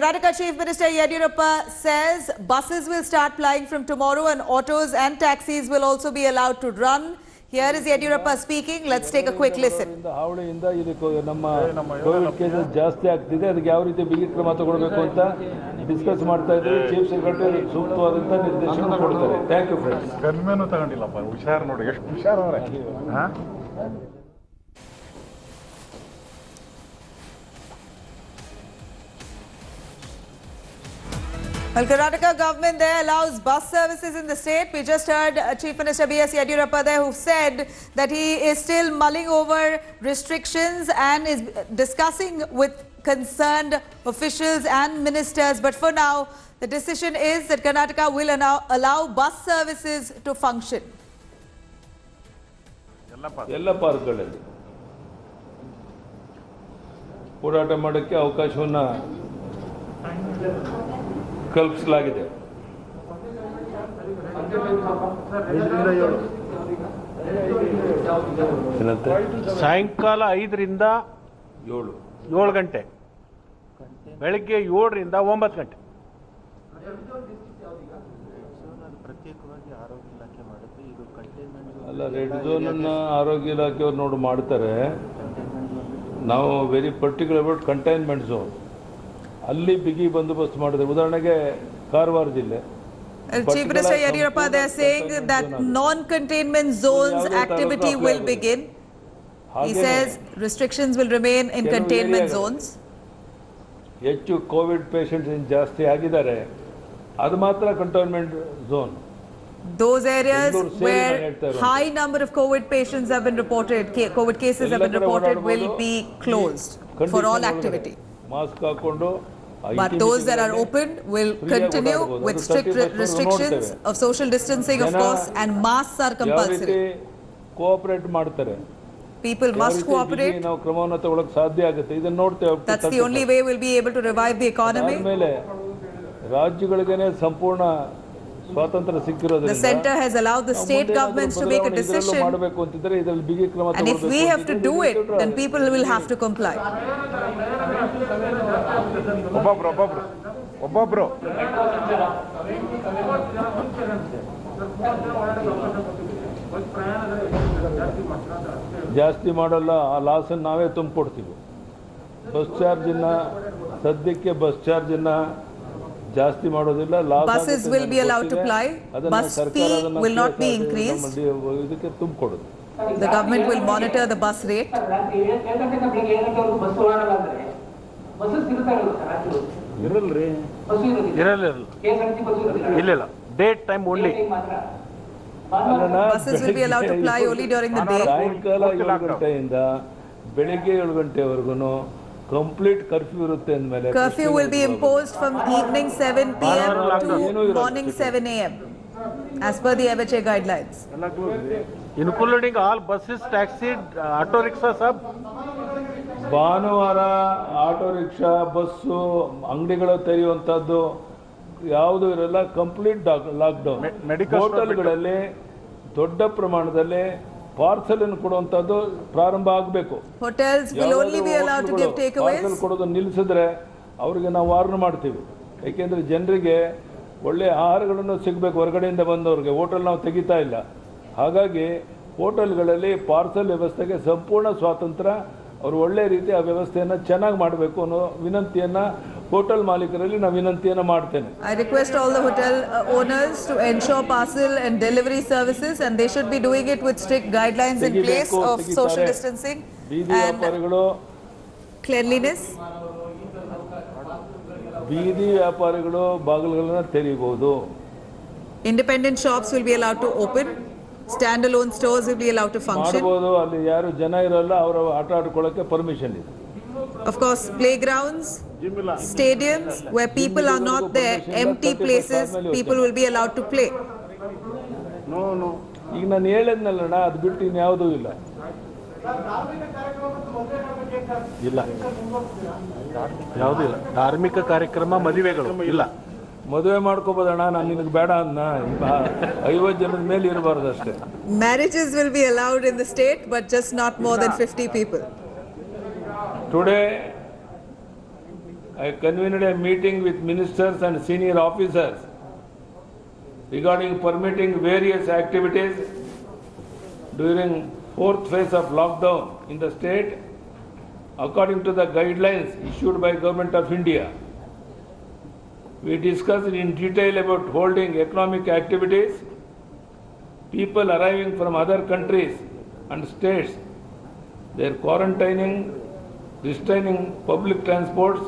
Karnataka Chief Minister Yediyurappa says buses will start plying from tomorrow and autos and taxis will also be allowed to run. Here is Yediyurappa speaking. Let's take a quick listen. ಹಾವಳಿಯಿಂದ ಇದಕ್ಕೆ ನಮ್ಮ Covid cases ಜಾಸ್ತಿ ಆಗ್ತಿದೆ, ಅದಕ್ಕೆ ಯಾವ ರೀತಿ ಬಿಗಿ ಕ್ರಮ ತಗೊಳ್ಬೇಕು ಅಂತ ಡಿಸ್ಕಸ್ ಮಾಡ್ತಾ ಇದ್ದೀವಿ. ಚೀಫ್ ಸೆಕ್ರೆಟರಿ ಸೂಕ್ತವಾದಂತ ನಿರ್ದೇಶನ ಕೊಡ್ತಾರೆ. Thank you friends. ಕನ್ಮೇನೂ ತಗೊಂಡಿಲ್ಲಪ್ಪ, ಹುಷಾರು ನೋಡಿ ಎಷ್ಟು ಹುಷಾರವ್ರೆ. Well, Karnataka government there allows bus services in the state. We just heard Chief Minister B.S. Yediyurappa there, who said that he is still mulling over restrictions and is discussing with concerned officials and ministers. But for now, the decision is that Karnataka will allow bus services to function. ಎಲ್ಲ ಪಾರ್ಕ್ಗಳಲ್ಲಿ ಹೋರಾಟ ಮಾಡೋಕ್ಕೆ ಅವಕಾಶವನ್ನು ಕಲ್ಪಿಸಲಾಗಿದೆ. ಸಾಯಂಕಾಲ 5 ರಿಂದ 7 ಗಂಟೆ, ಬೆಳಗ್ಗೆ 7 ರಿಂದ 9 ಗಂಟೆ. ಅಲ್ಲ, ರೆಡ್ ಝೋನ್ ಅನ್ನ ಆರೋಗ್ಯ ಇಲಾಖೆಯವರು ನೋಡಿ ಮಾಡ್ತಾರೆ. ನಾವು very particular about containment zone, ಅಲ್ಲಿ ಬಿಗಿ ಬಂದೋಬಸ್ತ್ ಮಾಡಿದೆ. ಉದಾಹರಣೆಗೆ ಕಾರವಾರ ಜಿಲ್ಲೆ. Chief Minister Yediyurappa, they are saying that non-containment zones activity will begin. He says restrictions will remain in containment zones. ಹೆಚ್ಚು ಕೋವಿಡ್ ಪೇಷಂಟ್ಸ್ ಜಾಸ್ತಿ ಆಗಿದ್ದಾರೆ, ಅದು ಮಾತ್ರ containment zone. Those areas where high number of COVID patients have been reported, COVID cases have been reported, will be closed for all activity. Mask ಹಾಕೊಂಡು, but those that are open will continue with strict restrictions of social distancing, of course, and masks are compulsory. Cooperate ಮಾಡ್ತಾರೆ. People must cooperate. ನಾವು ಕ್ರಮವನ್ನು ತಗೊಳ್ಳೋಕೆ ಸಾಧ್ಯ ಆಗುತ್ತೆ. ಇದನ್ನ ನೋಡ್ತೇವೆ. That's the only way we'll be able to revive the economy. ಆಮೇಲೆ ರಾಜ್ಯಗಳಿಗೇನೆ ಸಂಪೂರ್ಣ ಸ್ವಾತಂತ್ರ್ಯ ಸಿಕ್ಕಿರೋದ್ರಿಂದ the center has allowed the state governments to make a decision, ಮಾಡಬೇಕು ಅಂತಿದ್ರೆ ಇದರಲ್ಲಿ ಬಿಗಿ ಕ್ರಮ and if we have to do it, then people will have to comply. ಒಬ್ಬೊಬ್ರು ಜಾಸ್ತಿ ಮಾಡಲ್ಲ, ಆ ಲಾಸ್ ಅನ್ನು ನಾವೇ ತುಂಬಿಕೊಡ್ತೀವಿ. ಬಸ್ ಚಾರ್ಜ್ ಅನ್ನ ಸದ್ಯಕ್ಕೆ ಜಾಸ್ತಿ ಮಾಡೋದಿಲ್ಲ. Buses will be allowed to ply. Bus fee will not be increased. ಇದಕ್ಕೆ ತುಂಬಿಕೊಡೋದು. The government will monitor the bus rate. ಇಲ್ಲ, date time only. Buses will be allowed to ply only during the day. ಸಾಯಂಕಾಲ 7 ಗಂಟೆಯಿಂದ ಬೆಳಿಗ್ಗೆ 7 ಗಂಟೆವರೆಗೂ complete curfew ಇರುತ್ತೆ ಅಂದಮೇಲೆ Curfew will be imposed from evening 7 p.m. to morning 7 a.m. as per the ABHA guidelines. Including all buses, taxis, auto rickshaws, sab. ಭಾನುವಾರ auto rickshaw, bus, ಅಂಗಡಿಗಳು ತೆರೆಯುವಂಥದ್ದು ಯಾವುದು ಇರಲ್ಲ. Complete lockdown. ಹೋಟೆಲ್ಗಳಲ್ಲಿ ದೊಡ್ಡ ಪ್ರಮಾಣದಲ್ಲಿ ಪಾರ್ಸಲ್ ಅನ್ನು ಕೊಡುವಂಥದ್ದು ಪ್ರಾರಂಭ ಆಗಬೇಕು. Hotels will only be allowed to give takeaways. Parcel ಕೊಡೋದು ನಿಲ್ಲಿಸಿದ್ರೆ ಅವರಿಗೆ ನಾವು ವಾರ್ನ್ ಮಾಡ್ತೀವಿ. ಯಾಕೆಂದರೆ ಜನರಿಗೆ ಒಳ್ಳೆ ಆಹಾರಗಳನ್ನು ಸಿಗಬೇಕು ಹೊರಗಡೆಯಿಂದ ಬಂದವ್ರಿಗೆ. ಹೋಟೆಲ್ ನಾವು ತೆಗಿತಾ ಇಲ್ಲ. ಹಾಗಾಗಿ ಹೋಟೆಲ್ಗಳಲ್ಲಿ ಪಾರ್ಸಲ್ ವ್ಯವಸ್ಥೆಗೆ ಸಂಪೂರ್ಣ ಸ್ವಾತಂತ್ರ್ಯ. ಅವರು ಒಳ್ಳೆ ರೀತಿ ಆ ವ್ಯವಸ್ಥೆಯನ್ನು ಚೆನ್ನಾಗಿ ಮಾಡಬೇಕು ಅನ್ನೋ ವಿನಂತಿಯನ್ನು ಹೋಟೆಲ್ ಮಾಲೀಕರಲ್ಲಿ ನಾನು ವಿನಂತಿಯನ್ನು ಮಾಡ್ತೇನೆ. I request all the hotel owners to ensure parcel and delivery services, and they should be doing it with strict guidelines in place of social distancing and cleanliness. ಬೀದಿ ವ್ಯಾಪಾರಿಗಳು ಬಾಗಿಲುಗಳನ್ನು ತೆರೀಬಹುದು. Independent shops will be allowed to open. Standalone stores will be allowed to function. ಮಾಡಬಹುದು. ಅಲ್ಲಿ ಯಾರು ಜನ ಇರಲ್ಲ, ಅವರು ಆಟ ಆಡ್ಕೊಳ್ಳೋಕೆ ಪರ್ಮಿಷನ್ ಇದೆ. Of course, playgrounds, stadiums where people are not there, empty places, people will be allowed to play. ಈಗ ನಾನು ಹೇಳಿದ್ನಲ್ಲಣ್ಣ, ಅದು ಬಿಟ್ಟು ಇನ್ಯಾವುದೂ ಇಲ್ಲ. ಯಾವುದೂ ಇಲ್ಲ. ಧಾರ್ಮಿಕ ಕಾರ್ಯಕ್ರಮ, ಮದುವೆಗಳು ಇಲ್ಲ. ಮದುವೆ ಮಾಡ್ಕೋಬೋದಣ್ಣ, ನಾನು ನಿನಗೆ ಬೇಡ ಅನ್ನ 50 ಜನದ ಮೇಲೆ ಇರಬಾರ್ದು ಅಷ್ಟೇ. Marriages will be allowed in the state, but just not more than 50 people. Today I convened a meeting with ministers and senior officers regarding permitting various activities during fourth phase of lockdown in the state according to the guidelines issued by Government of India. We discussed in detail about holding economic activities, people arriving from other countries and states, their quarantining, restraining public transports,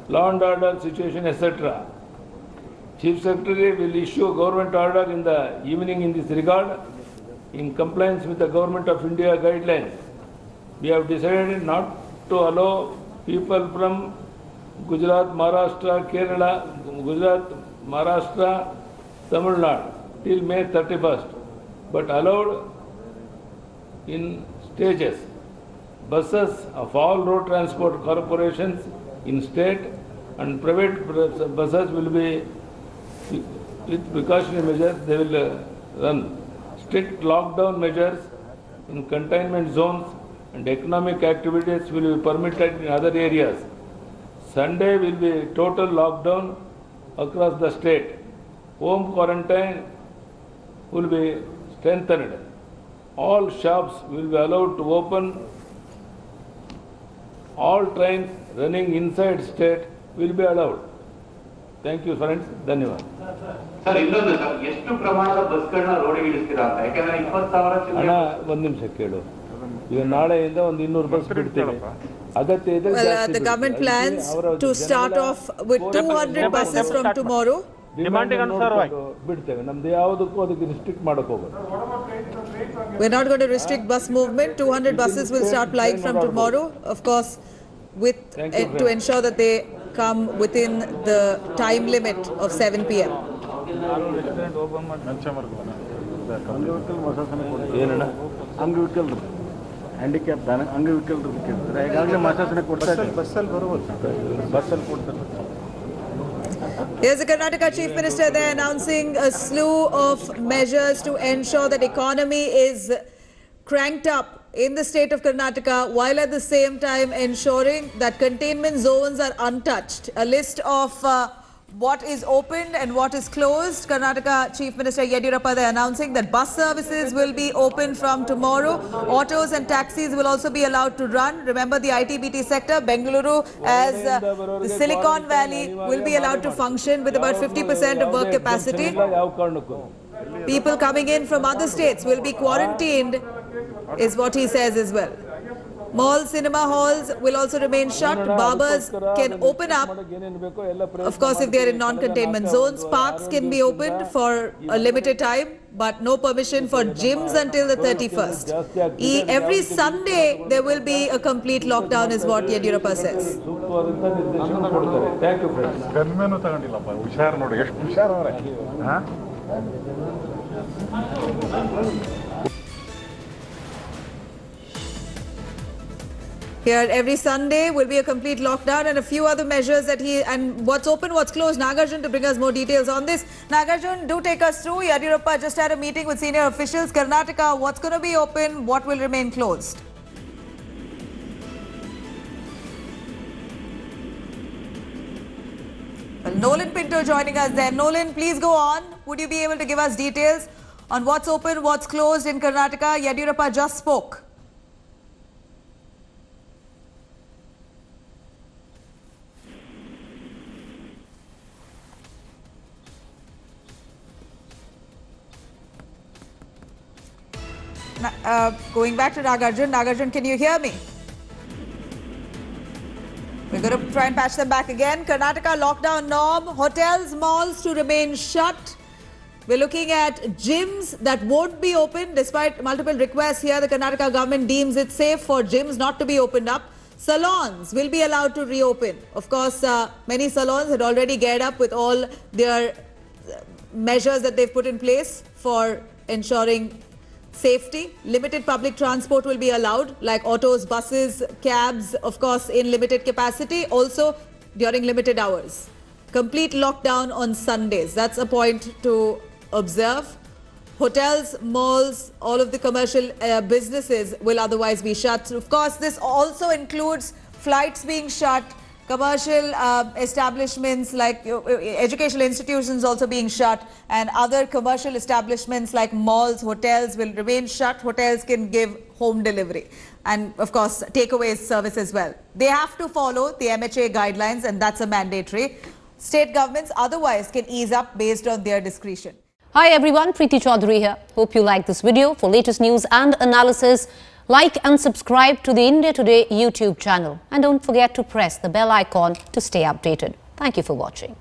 law and order situation, etc. Chief Secretary will issue a government order in the evening in this regard in compliance with the Government of India guidelines. We have decided not to allow people from Gujarat, Maharashtra, Kerala, Gujarat, Maharashtra, Tamil Nadu till May 31st, but allowed in stages. Buses of all road transport corporations in state and private buses will be with precautionary measures, they will run. Strict lockdown measures in containment zones and economic activities will be permitted in other areas. Sunday will be total lockdown across the state. Home quarantine will be strengthened. All shops will be allowed to open. All trains running inside state will be allowed. Thank you, friends. ಧನ್ಯವಾದ. Sir ಇನ್ನೊಂದು sir ಎಷ್ಟು ಪ್ರಮಾಣದ ಬಸ್ಗಳನ್ನ ರೋಡಿಗೆ ಇಳಿಸ್ತೀರಾ ಅಂತ ಯಾಕಂದ್ರೆ 20,000 ಅಣ್ಣ ಒಂದು ನಿಮಿಷ ಕೇಳು ಈಗ ನಾಳೆಯಿಂದ ಒಂದು 200 ಬಸ್ ಬಿಡ್ತೀವಿ ಅಗತ್ಯ ಇದ್ರೆ the government plans to start off with 200 buses from tomorrow. Demanding answer why? ಬಿಡ್ತೇವೆ ನಮ್ದು ಯಾವುದಕ್ಕೂ ಅದಕ್ಕೆ ರಿಸ್ಟ್ರಿಕ್ಟ್ ಮಾಡಕ್ ಹೋಗೋದು. We're not going to restrict bus movement. 200 buses will start flying from tomorrow, of course, with to ensure that they come within the time limit of 7 p.m. ಏನಣ್ಣ ಅಂಗವಿಕಲರು handicap ಅಂಗವಿಕಲರು ಕೇಳಿದ್ರೆ ಈಗಾಗಲೇ ಮಾಸಾಸನೆ ಕೊಡ್ತಾ ಇದ್ದಾರೆ ಬಸ್ಸಲ್ಲಿ ಬರ್ಬೋದು ಬಸ್ಸಲ್ಲಿ ಕೊಡ್ತಾರೆ. Here's the Karnataka Chief Minister there announcing a slew of measures to ensure that economy is cranked up in the state of Karnataka, while at the same time ensuring that containment zones are untouched. A list of what is opened and what is closed. Karnataka Chief Minister Yediyurappa there announcing that bus services will be open from tomorrow. Autos and taxis will also be allowed to run. Remember the IT/BT sector, Bengaluru as the Silicon Valley will be allowed to function with about 50% of work capacity. People coming in from other states will be quarantined, is what he says as well. Malls, cinema halls will also remain shut. Barbers can open up, of course, if they are in non-containment zones. Parks can be opened for a limited time, but no permission for gyms until the 31st. Every Sunday, there will be a complete lockdown, is what Yediyurappa says. Thank you friends. Gunmen ತಗೊಂಡಿಲ್ಲಪ್ಪ ಹುಷಾರು ನೋಡಿ ಎಷ್ಟು ಹುಷಾರವ್ರೆ. Here, every Sunday will be a complete lockdown and a few other measures that and what's open, what's closed. Nagarjun to bring us more details on this. Nagarjun, do take us through. Yediyurappa just had a meeting with senior officials. Karnataka, what's going to be open? What will remain closed? Well, Nolan Pinto joining us there. Nolan, please go on. Would you be able to give us details on what's open, what's closed in Karnataka? Yediyurappa just spoke. Going back to Nagarjun. Nagarjun, can you hear me? We're going to try and patch them back again. Karnataka lockdown norm. Hotels, malls to remain shut. We're looking at gyms that won't be open despite multiple requests here. The Karnataka government deems it safe for gyms not to be opened up. Salons will be allowed to reopen. Of course, many salons had already geared up with all their measures that they've put in place for ensuring safety. Limited public transport will be allowed, like autos, buses, cabs, of course, in limited capacity, also during limited hours. Complete lockdown on Sundays. That's a point to observe. Hotels, malls, all of the commercial businesses will otherwise be shut. Of course, this also includes flights being shut, commercial establishments like educational institutions also being shut, and other commercial establishments like malls, hotels will remain shut. Hotels can give home delivery and of course takeaway service as well. They have to follow the MHA guidelines, and that's a mandatory. State governments otherwise can ease up based on their discretion. Hi everyone, Preeti Chaudhary here. Hope you like this video. For latest news and analysis, like and subscribe to the India Today YouTube channel. And don't forget to press the bell icon to stay updated. Thank you for watching.